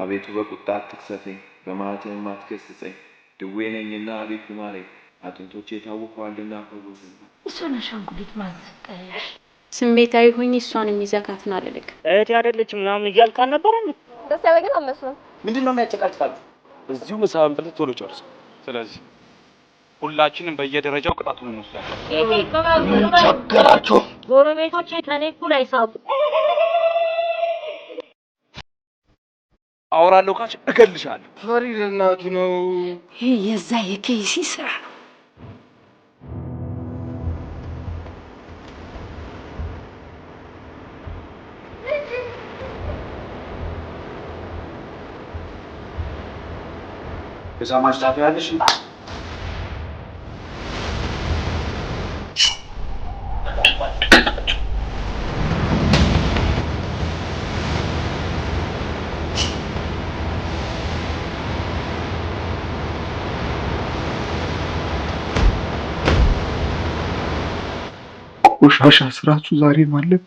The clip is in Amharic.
አቤቱ በቁጣ አትቅሰፈኝ፣ በመዓትህም አትገሥጸኝ። ድዌ ነኝና አቤቱ ማረኝ፣ አጥንቶቼ ታውከዋልና ፈውሰኝ። እሱን አሻንጉሊት ማዘቀሽ ስሜታዊ ሆኜ እሷን የሚዘካትን አልልክ። እህቴ አይደለች ምናምን እያልክ አልነበረም? ደስ ያለኝ ግን አመስሎኝ። ምንድነው የሚያጨቃጭቃችሁ? እዚሁ ምሳን ብለህ ቶሎ ጨርስ። ስለዚህ ሁላችንም በየደረጃው ቅጣቱን እንወስዳለን። ቸገራችሁ። ጎረቤቶቼ ከኔ እኩል አይሳቡ። አወራለሁ ካች እገልሻለሁ። ፈሪድ እናቱ ነው። ይሄ የዛ የኬሲ ስራ ነው። ከዛማች ታፈያለሽ። ቆሻሻ ስራችሁ ዛሬ ማለት